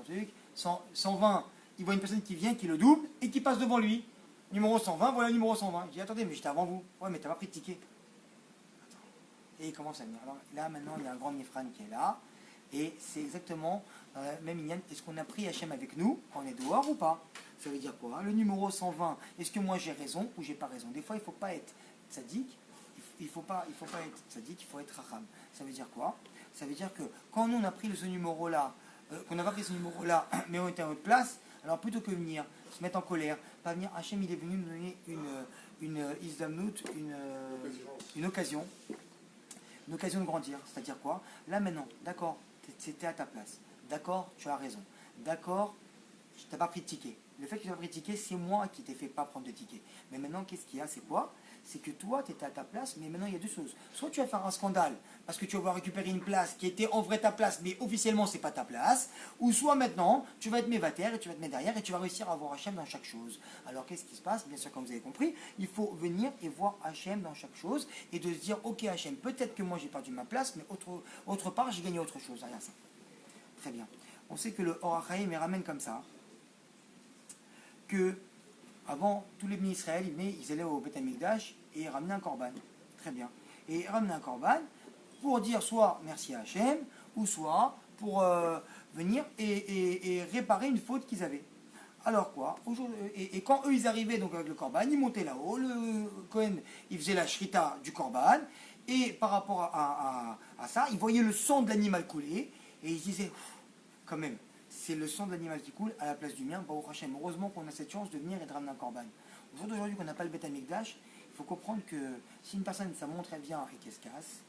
truc. 120, il voit une personne qui vient, qui le double, et qui passe devant lui. Numéro 120, voilà le numéro 120. Il dit, attendez, mais j'étais avant vous. Ouais, mais t'as pas pris de ticket. Et il commence à venir. Alors là, maintenant, il y a un grand Mifran qui est là. Et c'est exactement même Inyan. Est-ce qu'on a pris Hachem avec nous quand on est dehors ou pas? Ça veut dire quoi? Le numéro 120, est-ce que moi j'ai raison ou j'ai pas raison? Des fois, il ne faut pas être tzaddik, il faut pas être tzaddik, il faut être racham. Ça veut dire quoi? Ça veut dire que quand nous on a pris ce numéro-là, qu'on n'a pas pris ce numéro-là, mais on était à notre place, alors plutôt que venir se mettre en colère, pas venir, Hachem il est venu nous donner une isdamnout, une occasion de grandir. C'est-à-dire quoi? Là maintenant, d'accord, c'était à ta place. D'accord, tu as raison. D'accord, tu n'as pas pris de ticket. Le fait que tu n'as pas pris de ticket, c'est moi qui t'ai fait pas prendre de ticket. Mais maintenant, qu'est-ce qu'il y a? C'est quoi? C'est que toi, tu étais à ta place, mais maintenant, il y a 2 choses. Soit tu vas faire un scandale, parce que tu vas avoir récupéré une place qui était en vrai ta place, mais officiellement, c'est pas ta place. Ou soit maintenant, tu vas être mévataire, et tu vas te mettre derrière, et tu vas réussir à voir Hachem dans chaque chose. Alors, qu'est-ce qui se passe? Bien sûr, comme vous avez compris, il faut venir et voir Hachem dans chaque chose, et de se dire, ok Hachem, peut-être que moi, j'ai perdu ma place, mais autre part, j'ai gagné autre chose. Rien ça. Très bien. on sait que le Or HaChaim il ramène comme ça, que avant, tous les bénis Israël, ils allaient au Beth Amikdash et ils ramenaient un korban. Très bien. Et ils ramenaient un korban pour dire soit merci à Hachem, ou soit pour venir et réparer une faute qu'ils avaient. Alors quoi, et quand eux ils arrivaient donc avec le korban, ils montaient là-haut, le Kohen il faisait la shrita du korban, et par rapport à ça, ils voyaient le sang de l'animal couler, et ils se disaient, quand même, c'est le sang de l'animal qui coule à la place du mien, Baruch Hashem. Heureusement qu'on a cette chance de venir et de ramener un korban. Au jour d'aujourd'hui qu'on n'a pas le Beth Amikdash, il faut comprendre que si une personne ça monte très bien et qu'elle se casse,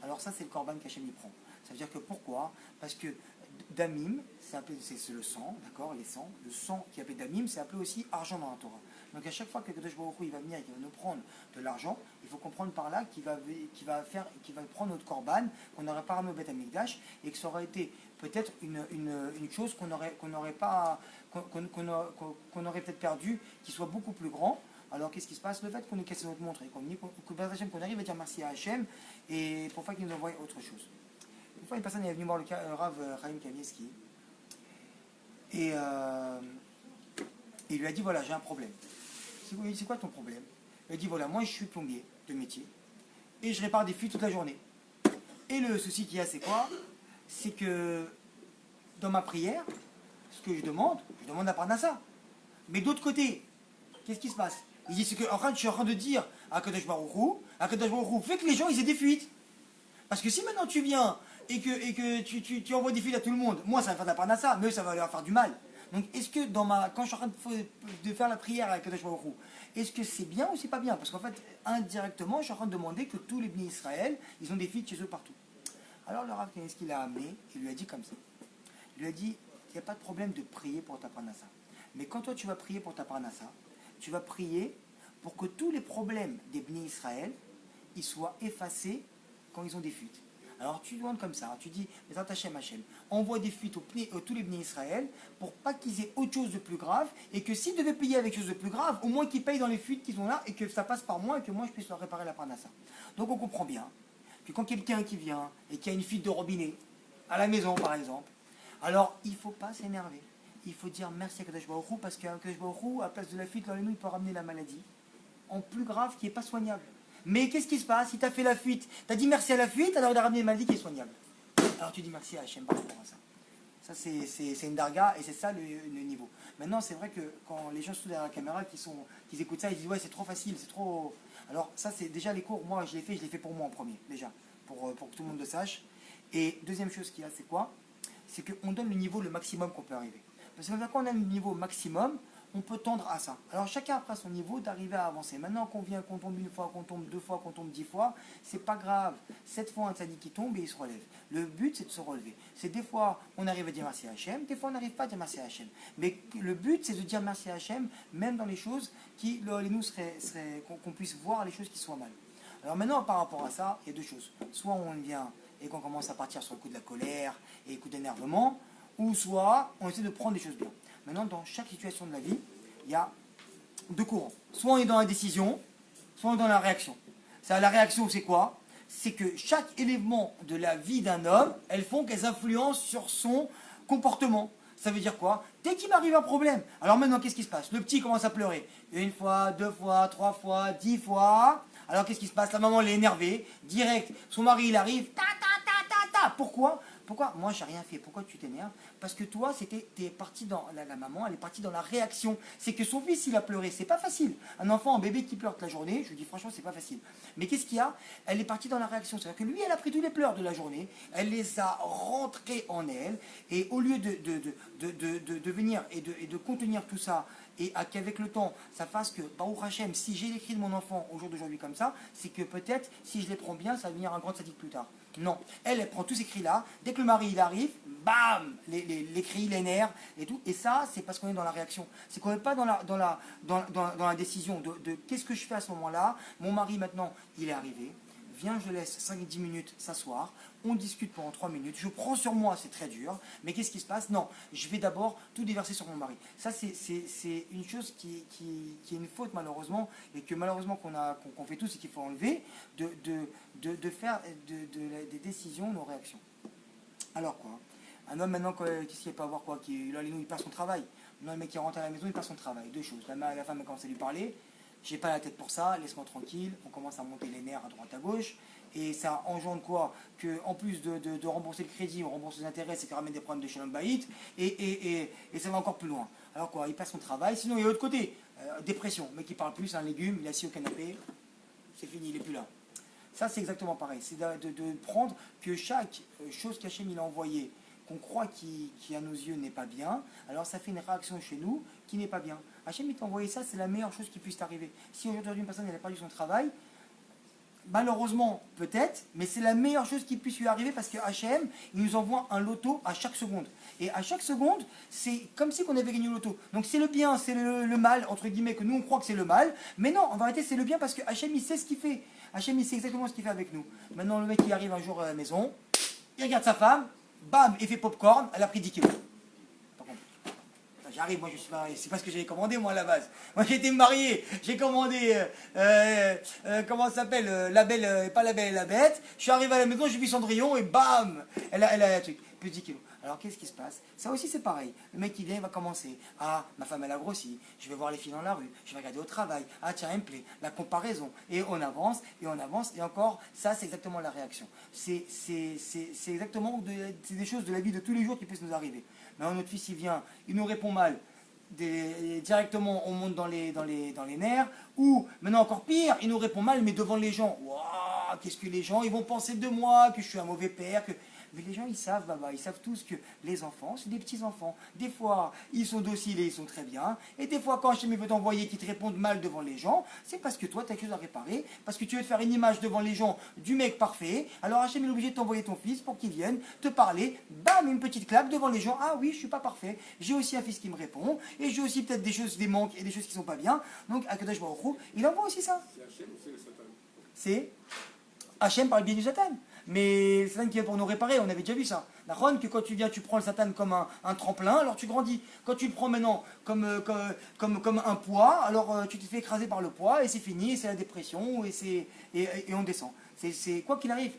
alors ça c'est le korban qu'Hachem y prend. Ça veut dire que pourquoi? Parce que Damim, c'est le sang, d'accord, les sangs. Le sang qui est appelé Damim, c'est appelé aussi argent dans la Torah. Donc à chaque fois que Kadosh Baruch Hu, il va venir et qu'il va nous prendre de l'argent, il faut comprendre par là qu'il va prendre notre korban qu'on n'aurait pas ramené au Beth Amikdash et que ça aurait été peut-être une chose qu'on aurait peut-être perdu, qui soit beaucoup plus grand. Alors qu'est-ce qui se passe? Le fait qu'on ait cassé notre montre et qu'on arrive à dire merci à Hachem et pour faire qu'il nous envoie autre chose. Une fois, une personne est venue voir le Rav Chaim Kanievski et il lui a dit voilà, j'ai un problème. C'est quoi ton problème? Il a dit voilà, moi je suis plombier de métier et je répare des fuites toute la journée. Et le souci qu'il y a, c'est quoi? C'est que dans ma prière, ce que je demande à Parnassa. Mais d'autre côté, qu'est-ce qui se passe? Il dit c'est que je suis en train de dire à Kadosh Baruch Hu, fait que les gens ils aient des fuites. Parce que si maintenant tu viens et que tu envoies des fuites à tout le monde, moi ça va faire de la Parnassa, mais eux ça va leur faire du mal. Donc est-ce que quand je suis en train de faire la prière à Kadosh Baruch Hu, est-ce que c'est bien ou c'est pas bien? Parce qu'en fait, indirectement, je suis en train de demander que tous les bénis Israël, ils ont des fuites chez eux partout. Alors le Rav Kanievski l'a amené, il lui a dit comme ça. Il lui a dit, il n'y a pas de problème de prier pour ta Parnassa. Mais quand toi tu vas prier pour ta Parnassa, tu vas prier pour que tous les problèmes des bénis Israël, ils soient effacés quand ils ont des fuites. Alors tu demandes comme ça, tu dis, mais Hachem, envoie des fuites tous les bénis Israël pour pas qu'ils aient autre chose de plus grave et que s'ils devaient payer avec chose de plus grave, au moins qu'ils payent dans les fuites qu'ils ont là et que ça passe par moi et que moi je puisse leur réparer la Parnassa. Donc on comprend bien que quand quelqu'un qui vient et qui a une fuite de robinet, à la maison par exemple, alors il ne faut pas s'énerver. Il faut dire merci à Kadosh Baruch Hu parce qu'à Kadosh Baruch Hu, à la place de la fuite, dans les il peut ramener la maladie en plus grave qui n'est pas soignable. Mais qu'est-ce qui se passe? Il t'a fait la fuite, tu as dit merci à la fuite, alors il a ramené une maladie qui est soignable. Alors tu dis merci à Hachem par rapport à ça. Ça c'est une darga et c'est ça le niveau. Maintenant c'est vrai que quand les gens sont derrière la caméra, qui écoutent ça, ils disent ouais c'est trop facile, c'est trop... Alors ça c'est déjà les cours, moi je l'ai fait pour moi en premier déjà, pour que tout le monde le sache. Et deuxième chose qu'il y a, c'est quoi? C'est qu'on donne le niveau le maximum qu'on peut arriver. Parce que quand on a le niveau maximum, on peut tendre à ça. Alors chacun après son niveau d'arriver à avancer. Maintenant qu'on tombe une fois, qu'on tombe deux fois, qu'on tombe 10 fois, c'est pas grave. 7 fois un tzaddik qui tombe et il se relève. Le but c'est de se relever. C'est des fois on arrive à dire merci à Hachem, des fois on n'arrive pas à dire merci à Hachem. Mais le but c'est de dire merci à Hachem, même dans les choses qui qu'on puisse voir les choses qui soient mal. Alors maintenant par rapport à ça, il y a deux choses. Soit on vient et qu'on commence à partir sur le coup de la colère et le coup d'énervement, ou soit on essaie de prendre des choses bien. Maintenant, dans chaque situation de la vie, il y a deux courants. Soit on est dans la décision, soit on est dans la réaction. La réaction, c'est quoi? C'est que chaque élément de la vie d'un homme, elles font qu'elles influencent sur son comportement. Ça veut dire quoi? Dès qu'il m'arrive un problème, alors maintenant, qu'est-ce qui se passe? Le petit commence à pleurer. Une fois, deux fois, trois fois, 10 fois. Alors qu'est-ce qui se passe? La maman, elle est énervée. Direct, son mari, il arrive. Ta, ta, ta, ta, ta. Pourquoi? Moi, j'ai rien fait. Pourquoi tu t'énerves? Parce que toi, t'es parti dans la maman, elle est partie dans la réaction. C'est que son fils, il a pleuré. C'est pas facile. Un enfant, un bébé qui pleure toute la journée, je lui dis franchement, c'est pas facile. Mais qu'est-ce qu'il y a? Elle est partie dans la réaction. C'est-à-dire que lui, elle a pris tous les pleurs de la journée, elle les a rentrés en elle, et au lieu de venir et de contenir tout ça, et qu'avec le temps, ça fasse que, Baruch Hashem, si j'ai l'écrit de mon enfant au jour d'aujourd'hui comme ça, c'est que peut-être, si je les prends bien, ça va devenir un grand sadique plus tard. Non, elle prend tous ces cris-là, dès que le mari il arrive, bam, les cris, les nerfs et tout, et ça, c'est parce qu'on est dans la réaction. C'est qu'on n'est pas dans la décision de qu'est-ce que je fais à ce moment-là. Mon mari maintenant, il est arrivé, viens, je laisse 5-10 minutes s'asseoir, on discute pendant 3 minutes, je prends sur moi, c'est très dur, mais qu'est-ce qui se passe? Non, je vais d'abord tout déverser sur mon mari. Ça, c'est une chose qui est une faute malheureusement, et que malheureusement qu'on fait tous et qu'il faut enlever, de faire des décisions, nos réactions. Alors quoi? Un homme maintenant, qu'est-ce qu'il peut avoir quoi là, il perd son travail. Maintenant, le mec qui rentre à la maison, il perd son travail. Deux choses. La femme commence à lui parler. J'ai pas la tête pour ça, laisse-moi tranquille. On commence à monter les nerfs à droite à gauche. Et ça engendre quoi? Que en plus de rembourser le crédit, on rembourse les intérêts, c'est qu'il ramène des problèmes de shalom bayit. Et ça va encore plus loin. Alors quoi, il perd son travail. Sinon, il y a l'autre côté. Dépression. Le mec qui parle plus, c'est un légume, il est assis au canapé. C'est fini, il n'est plus là. Ça, c'est exactement pareil. C'est de prendre que chaque chose qu'Hachem il a envoyée, qu'on croit qui à nos yeux n'est pas bien, alors ça fait une réaction chez nous qui n'est pas bien. Hachem il t'a envoyé ça, c'est la meilleure chose qui puisse t'arriver. Si aujourd'hui une personne n'a pas perdu son travail, malheureusement peut-être, mais c'est la meilleure chose qui puisse lui arriver parce que Hachem il nous envoie un loto à chaque seconde. Et à chaque seconde, c'est comme si on avait gagné le loto. Donc c'est le bien, c'est le mal, entre guillemets, que nous on croit que c'est le mal, mais non, en vérité c'est le bien parce que Hachem il sait ce qu'il fait. Hachem il sait exactement ce qu'il fait avec nous. Maintenant le mec il arrive un jour à la maison, il regarde sa femme, bam, il fait popcorn, elle a pris 10 kilos. J'arrive, moi je suis marié, c'est pas ce que j'avais commandé moi à la base. Moi j'ai été marié, j'ai commandé, comment ça s'appelle, la belle, pas la belle et la bête. Je suis arrivé à la maison, j'ai vu Cendrillon et bam, elle a un truc, plus 10 kilos. Alors qu'est-ce qui se passe? Ça aussi c'est pareil. Le mec qui vient, il va commencer. Ah, ma femme elle a grossi, je vais voir les filles dans la rue, je vais regarder au travail. Ah tiens, elle me plaît, la comparaison. Et on avance, et on avance, et encore, ça c'est exactement la réaction. C'est exactement c'est des choses de la vie de tous les jours qui peuvent nous arriver. Maintenant notre fils il vient, il nous répond mal. Directement on monte dans les nerfs, ou maintenant encore pire, il nous répond mal, mais devant les gens. Waouh, qu'est-ce que les gens ils vont penser de moi, que je suis un mauvais père, que... Mais les gens, ils savent, ils savent tous que les enfants, c'est des petits-enfants. Des fois, ils sont dociles et ils sont très bien. Et des fois, quand Hachem veut t'envoyer qu'ils te répondent mal devant les gens, c'est parce que toi, tu as quelque chose à réparer, parce que tu veux te faire une image devant les gens du mec parfait. Alors Hachem est obligé de t'envoyer ton fils pour qu'il vienne te parler. Bam, une petite claque devant les gens. Ah oui, je suis pas parfait. J'ai aussi un fils qui me répond. Et j'ai aussi peut-être des choses, des manques et des choses qui sont pas bien. Donc, Akadosh Baruch Hu, il envoie aussi ça. C'est Hachem ou c'est le Satan? C'est Hachem par le biais du Satan. Mais le Satan qui vient pour nous réparer, on avait déjà vu ça. D'accord, que quand tu viens, tu prends le Satan comme un tremplin, alors tu grandis. Quand tu le prends maintenant comme un poids, alors tu te fais écraser par le poids et c'est fini, et c'est la dépression et on descend. C'est quoi qu'il arrive,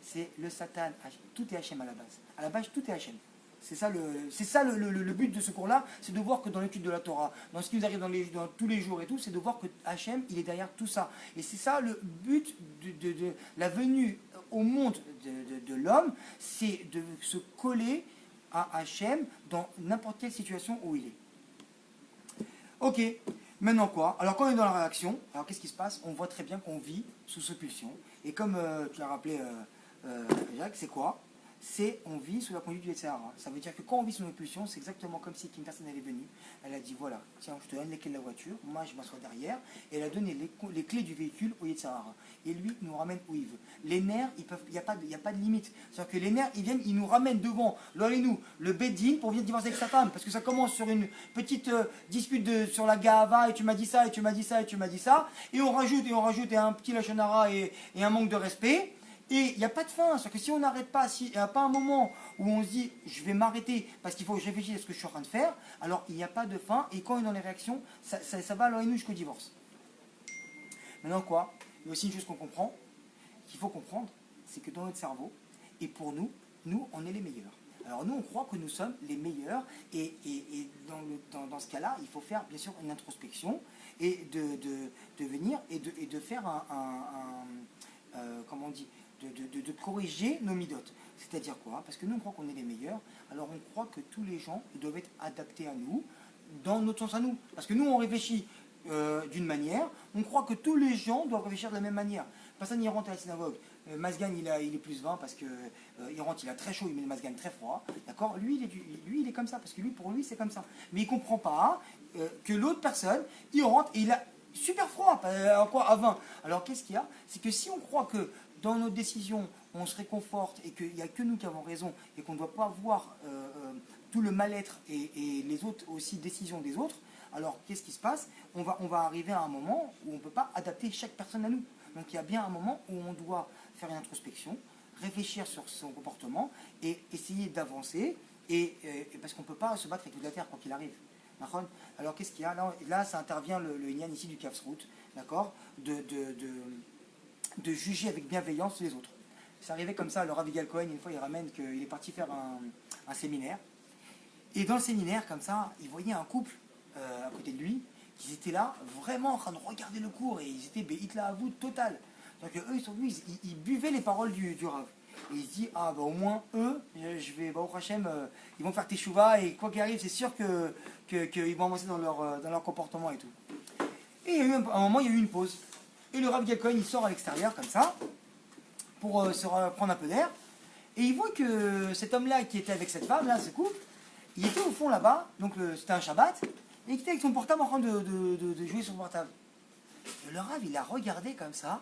c'est le Satan. Tout est Hachem à la base. À la base, tout est Hachem. C'est ça le but de ce cours-là, c'est de voir que dans l'étude de la Torah, dans ce qui nous arrive dans tous les jours et tout, c'est de voir que Hachem, il est derrière tout ça. Et c'est ça le but de la venue au monde de l'homme, c'est de se coller à Hachem dans n'importe quelle situation où il est. Ok, maintenant quoi? Alors quand on est dans la réaction, alors qu'est-ce qui se passe? On voit très bien qu'on vit sous ce pulsion. Et comme tu l'as rappelé, Jacques, c'est quoi? On vit sous la conduite du Yetzirah. Ça veut dire que quand on vit sous nos pulsions, c'est exactement comme si une personne elle est venue, elle a dit voilà, tiens, je te donne les clés de la voiture, moi je m'assois derrière, et elle a donné les clés du véhicule au Yetzirah. Et lui, il nous ramène où il veut. Les nerfs, il n'y a pas de limite. C'est-à-dire que les nerfs, ils nous ramènent devant, nous, le Beddin, pour venir divorcer avec sa femme. Parce que ça commence sur une petite dispute sur la Gahava, et tu m'as dit ça, et tu m'as dit ça, et tu m'as dit ça, et on rajoute, et un petit lachonara et un manque de respect. Et il n'y a pas de fin, c'est-à-dire que si on n'arrête pas, s'il n'y a pas un moment où on se dit je vais m'arrêter parce qu'il faut que je réfléchisse à ce que je suis en train de faire, alors il n'y a pas de fin, et quand on est dans les réactions, ça va alors nous jusqu'au divorce. Maintenant quoi? Il y a aussi une chose qu'on comprend, qu'il faut comprendre, c'est que dans notre cerveau, et pour nous, on est les meilleurs. Alors nous, on croit que nous sommes les meilleurs, et dans ce cas-là, il faut faire bien sûr une introspection, et de venir et de faire comment on dit, de corriger nos midotes. C'est-à-dire quoi? Parce que nous, on croit qu'on est les meilleurs, alors on croit que tous les gens doivent être adaptés à nous, dans notre sens à nous. Parce que nous, on réfléchit d'une manière, on croit que tous les gens doivent réfléchir de la même manière. Personne n'y rentre à la synagogue. Masgan, il est plus 20 parce que il rentre, il a très chaud, il met le Masgan très froid. D'accord? Lui, il est comme ça, parce que pour lui, c'est comme ça. Mais il ne comprend pas que l'autre personne, il rentre et il a super froid, à 20. Alors qu'est-ce qu'il y a? C'est que si on croit que dans nos décisions, on se réconforte et qu'il n'y a que nous qui avons raison et qu'on ne doit pas voir tout le mal-être et les autres aussi décisions des autres, alors qu'est-ce qui se passe? On va arriver à un moment où on ne peut pas adapter chaque personne à nous. Donc il y a bien un moment où on doit faire une introspection, réfléchir sur son comportement et essayer d'avancer, et parce qu'on ne peut pas se battre avec toute la terre quoi qu'il arrive. Alors qu'est-ce qu'il y a là, ça intervient le Inyan ici du Kafsrout, d'accord, de juger avec bienveillance les autres. C'est arrivé comme ça, le Rav Yigal Cohen, une fois, il ramène qu'il est parti faire un séminaire. Et dans le séminaire, comme ça, il voyait un couple à côté de lui, qui étaient là, vraiment en train de regarder le cours, et ils étaient Hitler à vous total. Donc eux, ils sont venus, ils buvaient les paroles du Rav. Et il se dit, ah bah au moins eux, je vais, bah, au Hachem, ils vont faire teshuva, et quoi qu'il arrive, c'est sûr qu'ils vont avancer dans leur comportement et tout. Et il y a eu un moment, il y a eu une pause. Et le Rav Yigal Cohen, il sort à l'extérieur, comme ça, pour se prendre un peu d'air. Et il voit que cet homme-là qui était avec cette femme-là, ce couple, il était au fond là-bas, donc c'était un Shabbat, et il était avec son portable en train de jouer sur son portable. Et le Rav, il a regardé comme ça,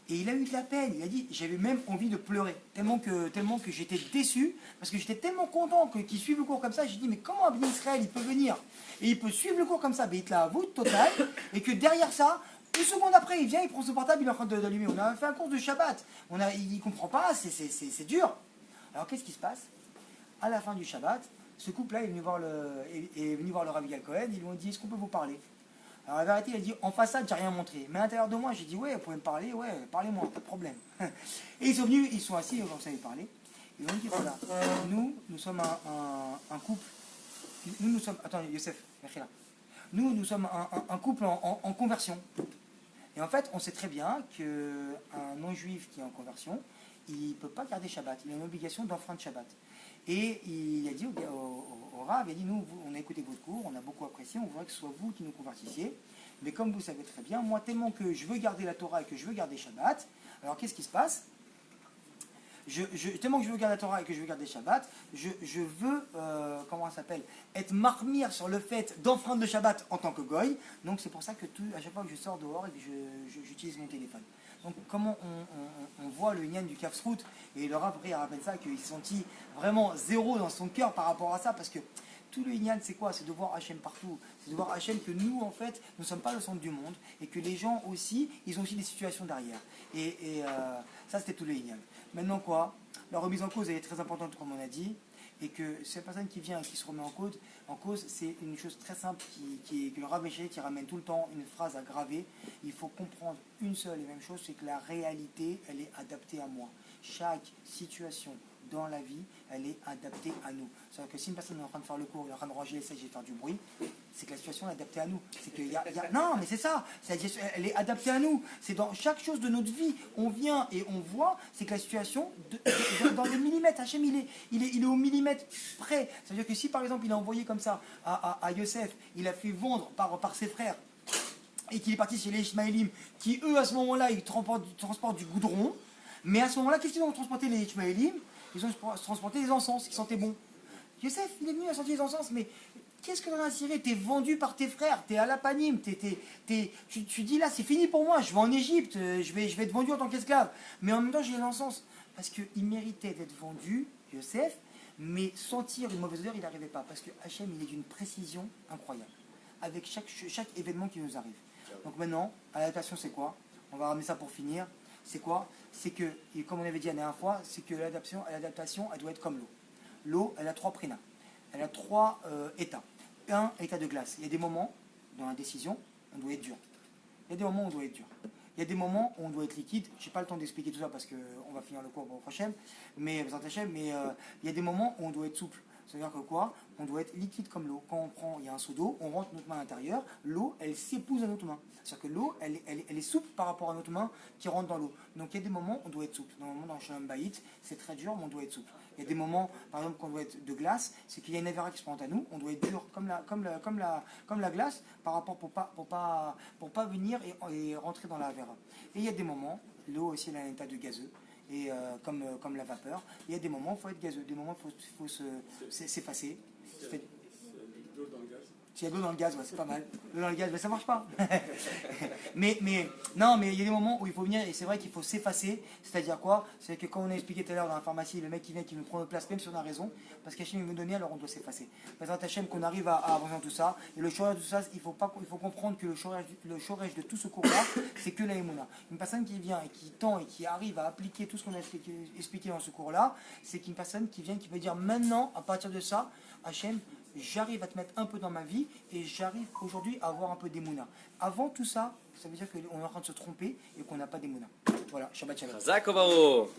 et il a eu de la peine. Il a dit, j'avais même envie de pleurer, tellement que j'étais déçu, parce que j'étais tellement content qu'il suive le cours comme ça. J'ai dit, mais comment un Israël, il peut venir, et il peut suivre le cours comme ça, mais il l'a à vous total, et que derrière ça, une seconde après, il vient, il prend son portable, il est en train d'allumer. On a fait un cours de Shabbat, il ne comprend pas, c'est dur. Alors qu'est-ce qui se passe? À la fin du Shabbat, ce couple-là est venu voir le Rav Yigal Cohen, ils lui ont dit, est-ce qu'on peut vous parler? Alors la vérité, il a dit, en façade, j'ai rien montré. Mais à l'intérieur de moi, j'ai dit, ouais, vous pouvez me parler, ouais, parlez-moi, pas de problème. Et ils sont venus, ils sont assis, comme ça, ils parlaient. Ils ont dit, voilà, nous sommes un couple, nous sommes, attends, Youssef, merci là. Nous sommes un couple en conversion. Et en fait, on sait très bien qu'un non-juif qui est en conversion, il ne peut pas garder Shabbat. Il a une obligation d'enfreindre Shabbat. Et il a dit au Rav, il a dit, nous, on a écouté votre cours, on a beaucoup apprécié, on voudrait que ce soit vous qui nous convertissiez. Mais comme vous savez très bien, moi, tellement que je veux garder la Torah et que je veux garder Shabbat, alors qu'est-ce qui se passe? Tellement que je veux garder la Torah et que je veux garder Shabbat, je veux, comment ça s'appelle, être marmire sur le fait d'enfreindre le Shabbat en tant que goy. Donc c'est pour ça que à chaque fois que je sors dehors, et que j'utilise mon téléphone. Donc comment on voit le Inyan du Kafsrout, et le Rav après rappelle ça, qu'il s'est senti vraiment zéro dans son cœur par rapport à ça, parce que tout le Inyan, c'est quoi? C'est de voir Hachem partout. C'est de voir Hachem que nous, en fait, nous ne sommes pas le centre du monde, et que les gens aussi, ils ont aussi des situations derrière. Et ça, c'était tout le Inyan. Maintenant quoi? La remise en cause, elle est très importante, comme on a dit, et que cette personne qui vient et qui se remet en cause, c'est une chose très simple que le Rav Meshé qui ramène tout le temps une phrase à graver. Il faut comprendre une seule et même chose, c'est que la réalité, elle est adaptée à moi. Chaque situation dans la vie, elle est adaptée à nous. C'est-à-dire que si une personne est en train de faire le cours, elle est en train de ranger les sièges et faire du bruit, c'est que la situation est adaptée à nous. C'est qu'il non, mais c'est ça, elle est adaptée à nous. C'est dans chaque chose de notre vie, on vient et on voit, c'est que la situation, dans des millimètres, Hachem, il est au millimètre près. C'est-à-dire que si par exemple il a envoyé comme ça à Yosef, il a fait vendre par ses frères, et qu'il est parti chez les Ishmaélim, qui eux à ce moment-là, ils transportent du goudron, mais à ce moment-là, qu'est-ce qu'ils ont transporté les Ishmaélim? Ils ont transporté les encens qui sentaient bon. Yosef, il est venu à sentir les encens, mais qu'est-ce que dans la Syrie? T'es vendu par tes frères, t'es à l'Apanim, tu dis là, c'est fini pour moi, je vais en Égypte, je vais être vendu en tant qu'esclave. Mais en même temps, j'ai l'encens. Parce qu'il méritait d'être vendu, Yosef, mais sentir une mauvaise odeur, il n'arrivait pas. Parce que Hachem, il est d'une précision incroyable, avec chaque événement qui nous arrive. Donc maintenant, l'adaptation, c'est quoi? On va ramener ça pour finir. C'est quoi? C'est que, et comme on avait dit la dernière fois, c'est que l'adaptation, elle doit être comme l'eau. L'eau, elle a 3 prénats. Elle a 3 états. Un état de glace. Il y a des moments, dans la décision, on doit être dur. Il y a des moments où on doit être dur. Il y a des moments où on doit être liquide. Je n'ai pas le temps d'expliquer tout ça parce qu'on va finir le cours au prochain. Mais il y a des moments où on doit être souple. C'est-à-dire que quoi? On doit être liquide comme l'eau. Quand on prend, il y a un seau d'eau, on rentre notre main à l'intérieur, l'eau, elle s'épouse à notre main. C'est-à-dire que l'eau, elle est souple par rapport à notre main qui rentre dans l'eau. Donc il y a des moments où on doit être souple. Dans le Shalom Bayit, c'est très dur, mais on doit être souple. Il y a des moments, par exemple, qu'on doit être de glace, c'est qu'il y a une avéra qui se présente à nous, on doit être dur comme la glace par rapport pour pas venir et rentrer dans la avéra. Et il y a des moments, l'eau aussi elle a un état de gazeux. Et comme la vapeur, il y a des moments où il faut être gazeux, des moments où il faut s'effacer. S'il y a de l'eau dans le gaz, ouais, c'est pas mal. L'eau dans le gaz, mais ça marche pas. mais il y a des moments où il faut venir, et c'est vrai qu'il faut s'effacer. C'est-à-dire quoi? C'est que comme on a expliqué tout à l'heure dans la pharmacie, le mec qui vient, qui nous prend notre place, même si on a raison, parce qu'Hachem veut donner, alors on doit s'effacer. Parce qu'Hachem, qu'on arrive à avancer dans tout ça, et le chorège de tout ça, il faut comprendre que le chorège de tout ce cours-là, c'est que la Emouna. Une personne qui vient et qui tend et qui arrive à appliquer tout ce qu'on a expliqué dans ce cours-là, c'est qu'une personne qui vient, qui peut dire maintenant, à partir de ça, Hachem, j'arrive à te mettre un peu dans ma vie et j'arrive aujourd'hui à avoir un peu d'émouna. Avant tout ça, ça veut dire qu'on est en train de se tromper et qu'on n'a pas d'émouna. Voilà, Shabbat Shalom. חזק וברוך.